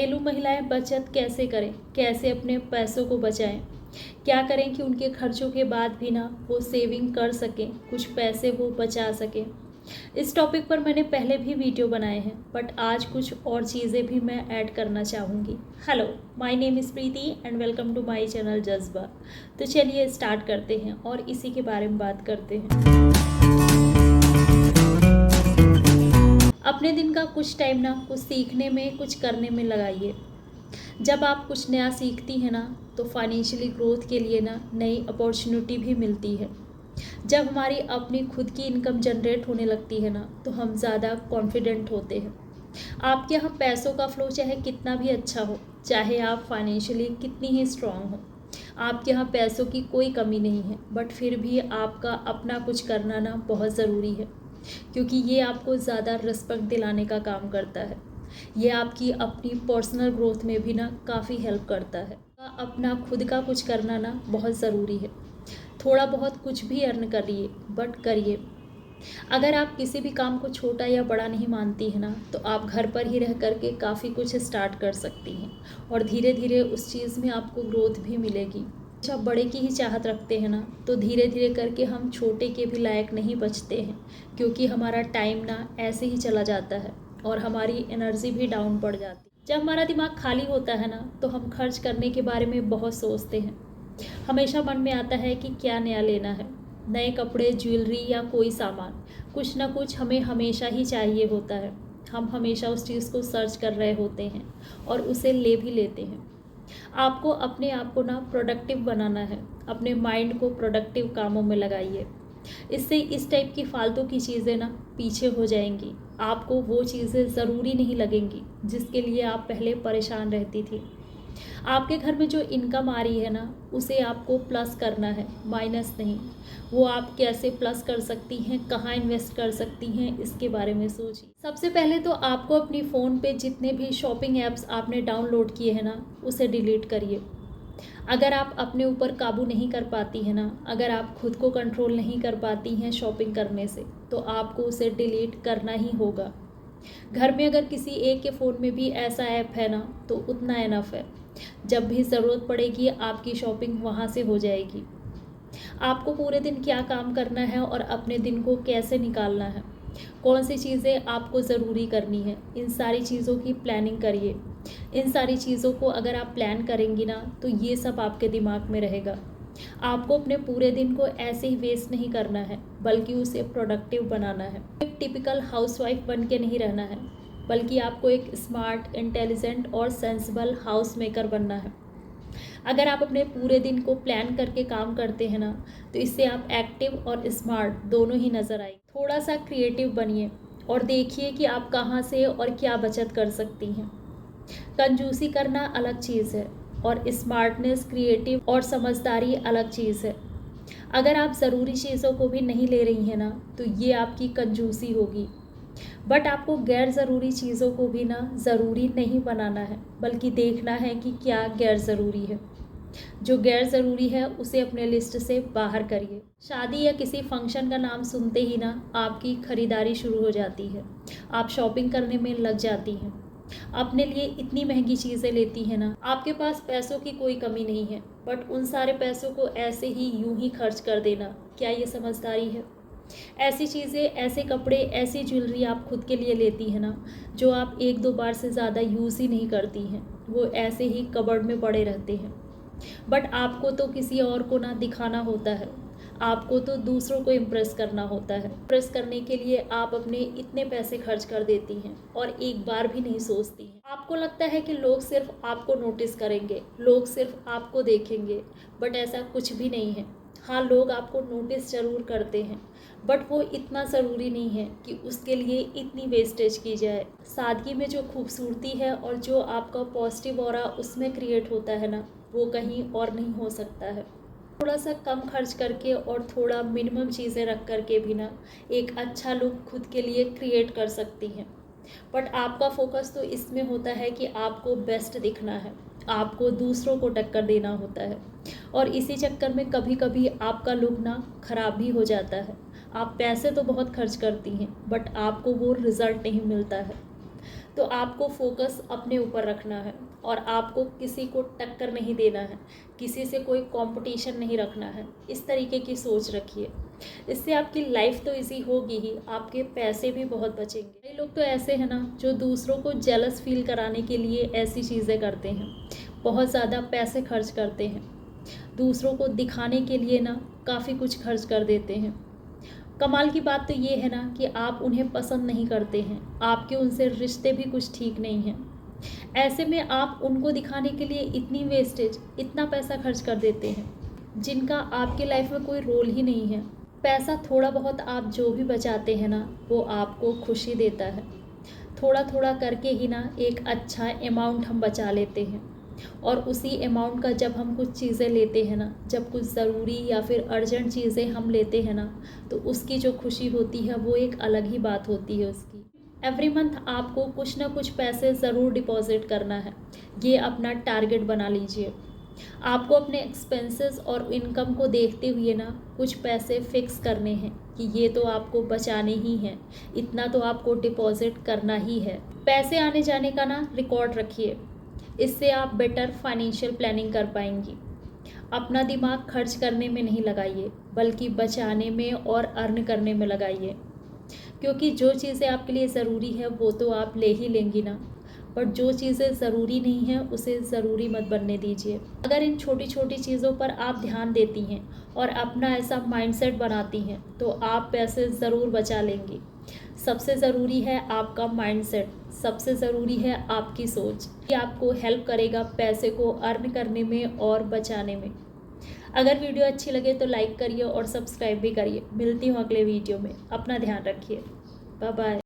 घरेलू महिलाएं बचत कैसे करें, कैसे अपने पैसों को बचाएं, क्या करें कि उनके खर्चों के बाद भी ना वो सेविंग कर सकें, कुछ पैसे वो बचा सकें। इस टॉपिक पर मैंने पहले भी वीडियो बनाए हैं, बट आज कुछ और चीज़ें भी मैं ऐड करना चाहूँगी। Hello, my name is Preeti and welcome to my channel Jazba. तो चलिए स्टार्ट करते हैं और इसी के बारे में बात करते हैं। अपने दिन का कुछ टाइम ना कुछ सीखने में, कुछ करने में लगाइए। जब आप कुछ नया सीखती हैं ना तो फाइनेंशियली ग्रोथ के लिए ना नई अपॉर्चुनिटी भी मिलती है। जब हमारी अपनी खुद की इनकम जनरेट होने लगती है ना तो हम ज़्यादा कॉन्फिडेंट होते हैं। आपके यहाँ पैसों का फ्लो चाहे कितना भी अच्छा हो, चाहे आप फाइनेंशियली कितनी ही स्ट्रांग हो, आपके यहाँ पैसों की कोई कमी नहीं है, बट फिर भी आपका अपना कुछ करना ना बहुत ज़रूरी है, क्योंकि ये आपको ज़्यादा रिस्पेक्ट दिलाने का काम करता है। ये आपकी अपनी पर्सनल ग्रोथ में भी ना काफ़ी हेल्प करता है। अपना खुद का कुछ करना ना बहुत ज़रूरी है। थोड़ा बहुत कुछ भी अर्न करिए, बट करिए। अगर आप किसी भी काम को छोटा या बड़ा नहीं मानती है ना तो आप घर पर ही रह करके काफ़ी कुछ स्टार्ट कर सकती हैं और धीरे धीरे उस चीज़ में आपको ग्रोथ भी मिलेगी। जब बड़े की ही चाहत रखते हैं ना तो धीरे धीरे करके हम छोटे के भी लायक नहीं बचते हैं, क्योंकि हमारा टाइम ना ऐसे ही चला जाता है और हमारी एनर्जी भी डाउन पड़ जाती है। जब हमारा दिमाग खाली होता है ना तो हम खर्च करने के बारे में बहुत सोचते हैं। हमेशा मन में आता है कि क्या नया लेना है, नए कपड़े, ज्वेलरी या कोई सामान, कुछ ना कुछ हमें हमेशा ही चाहिए होता है। हम हमेशा उस चीज़ को सर्च कर रहे होते हैं और उसे ले भी लेते हैं। आपको अपने आप को ना प्रोडक्टिव बनाना है। अपने माइंड को प्रोडक्टिव कामों में लगाइए। इससे इस टाइप की फालतू की चीज़ें ना पीछे हो जाएंगी। आपको वो चीज़ें ज़रूरी नहीं लगेंगी जिसके लिए आप पहले परेशान रहती थी। आपके घर में जो इनकम आ रही है ना उसे आपको प्लस करना है, माइनस नहीं। वो आप कैसे प्लस कर सकती हैं, कहाँ इन्वेस्ट कर सकती हैं, इसके बारे में सोचिए। सबसे पहले तो आपको अपनी फ़ोन पे जितने भी शॉपिंग ऐप्स आपने डाउनलोड किए हैं ना उसे डिलीट करिए। अगर आप अपने ऊपर काबू नहीं कर पाती हैं ना, अगर आप खुद को कंट्रोल नहीं कर पाती हैं शॉपिंग करने से, तो आपको उसे डिलीट करना ही होगा। घर में अगर किसी एक के फ़ोन में भी ऐसा ऐप है ना तो उतना इनफ है। जब भी ज़रूरत पड़ेगी आपकी शॉपिंग वहाँ से हो जाएगी। आपको पूरे दिन क्या काम करना है और अपने दिन को कैसे निकालना है, कौन सी चीज़ें आपको ज़रूरी करनी है, इन सारी चीज़ों की प्लानिंग करिए। इन सारी चीज़ों को अगर आप प्लान करेंगी ना तो ये सब आपके दिमाग में रहेगा। आपको अपने पूरे दिन को ऐसे ही वेस्ट नहीं करना है, बल्कि उसे प्रोडक्टिव बनाना है। एक टिपिकल हाउसवाइफ बन के नहीं रहना है, बल्कि आपको एक स्मार्ट, इंटेलिजेंट और सेंसिबल हाउस मेकर बनना है। अगर आप अपने पूरे दिन को प्लान करके काम करते हैं ना तो इससे आप एक्टिव और स्मार्ट दोनों ही नज़र आए। थोड़ा सा क्रिएटिव बनिए और देखिए कि आप कहाँ से और क्या बचत कर सकती हैं। कंजूसी करना अलग चीज़ है और स्मार्टनेस, क्रिएटिव और समझदारी अलग चीज़ है। अगर आप ज़रूरी चीज़ों को भी नहीं ले रही हैं ना तो ये आपकी कंजूसी होगी। बट आपको गैर ज़रूरी चीज़ों को भी ना ज़रूरी नहीं बनाना है, बल्कि देखना है कि क्या गैर ज़रूरी है। जो गैर ज़रूरी है उसे अपने लिस्ट से बाहर करिए। शादी या किसी फंक्शन का नाम सुनते ही ना आपकी ख़रीदारी शुरू हो जाती है। आप शॉपिंग करने में लग जाती हैं, अपने लिए इतनी महंगी चीज़ें लेती हैं ना। आपके पास पैसों की कोई कमी नहीं है, बट उन सारे पैसों को ऐसे ही यूं ही खर्च कर देना, क्या ये समझदारी है? ऐसी चीज़ें, ऐसे कपड़े, ऐसी ज्वेलरी आप खुद के लिए लेती हैं ना जो आप एक दो बार से ज़्यादा यूज़ ही नहीं करती हैं, वो ऐसे ही कबर्ड में पड़े रहते हैं। बट आपको तो किसी और को ना दिखाना होता है, आपको तो दूसरों को इम्प्रेस करना होता है। इम्प्रेस करने के लिए आप अपने इतने पैसे खर्च कर देती हैं और एक बार भी नहीं सोचती हैं। आपको लगता है कि लोग सिर्फ आपको नोटिस करेंगे, लोग सिर्फ आपको देखेंगे, बट ऐसा कुछ भी नहीं है। हाँ, लोग आपको नोटिस ज़रूर करते हैं, बट वो इतना ज़रूरी नहीं है कि उसके लिए इतनी वेस्टेज की जाए। सादगी में जो खूबसूरती है और जो आपका पॉजिटिव ऑरा उसमें क्रिएट होता है ना, वो कहीं और नहीं हो सकता है। थोड़ा सा कम खर्च करके और थोड़ा मिनिमम चीज़ें रख करके भी ना एक अच्छा लुक खुद के लिए क्रिएट कर सकती हैं। बट आपका फोकस तो इसमें होता है कि आपको बेस्ट दिखना है, आपको दूसरों को टक्कर देना होता है, और इसी चक्कर में कभी कभी आपका लुक ना ख़राब भी हो जाता है। आप पैसे तो बहुत खर्च करती हैं बट आपको वो रिज़ल्ट नहीं मिलता है। तो आपको फोकस अपने ऊपर रखना है और आपको किसी को टक्कर नहीं देना है, किसी से कोई कंपटीशन नहीं रखना है। इस तरीके की सोच रखिए। इससे आपकी लाइफ तो इजी होगी ही, आपके पैसे भी बहुत बचेंगे। कई लोग तो ऐसे हैं ना जो दूसरों को जेलस फील कराने के लिए ऐसी चीज़ें करते हैं, बहुत ज़्यादा पैसे खर्च करते हैं, दूसरों को दिखाने के लिए ना काफ़ी कुछ खर्च कर देते हैं। कमाल की बात तो ये है ना कि आप उन्हें पसंद नहीं करते हैं, आपके उनसे रिश्ते भी कुछ ठीक नहीं हैं। ऐसे में आप उनको दिखाने के लिए इतनी वेस्टेज, इतना पैसा खर्च कर देते हैं जिनका आपके लाइफ में कोई रोल ही नहीं है। पैसा थोड़ा बहुत आप जो भी बचाते हैं ना, वो आपको खुशी देता है। थोड़ा थोड़ा करके ही ना एक अच्छा अमाउंट हम बचा लेते हैं और उसी अमाउंट का जब हम कुछ चीज़ें लेते हैं ना, जब कुछ ज़रूरी या फिर अर्जेंट चीज़ें हम लेते हैं ना, तो उसकी जो खुशी होती है वो एक अलग ही बात होती है उसकी। एवरी मंथ आपको कुछ ना कुछ पैसे ज़रूर डिपॉजिट करना है, ये अपना टारगेट बना लीजिए। आपको अपने एक्सपेंसेस और इनकम को देखते हुए ना कुछ पैसे फिक्स करने हैं कि ये तो आपको बचाने ही हैं, इतना तो आपको डिपॉजिट करना ही है। पैसे आने जाने का ना रिकॉर्ड रखिए, इससे आप बेटर फाइनेंशियल प्लानिंग कर पाएंगी। अपना दिमाग खर्च करने में नहीं लगाइए, बल्कि बचाने में और अर्न करने में लगाइए, क्योंकि जो चीज़ें आपके लिए ज़रूरी है वो तो आप ले ही लेंगी ना, बट जो चीज़ें ज़रूरी नहीं हैं उसे ज़रूरी मत बनने दीजिए। अगर इन छोटी छोटी चीज़ों पर आप ध्यान देती हैं और अपना ऐसा माइंडसेट बनाती हैं तो आप पैसे ज़रूर बचा लेंगी। सबसे ज़रूरी है आपका माइंडसेट, सबसे ज़रूरी है आपकी सोच, कि आपको हेल्प करेगा पैसे को अर्न करने में और बचाने में। अगर वीडियो अच्छी लगे तो लाइक करिए और सब्सक्राइब भी करिए। मिलती हूँ अगले वीडियो में, अपना ध्यान रखिए। Bye bye.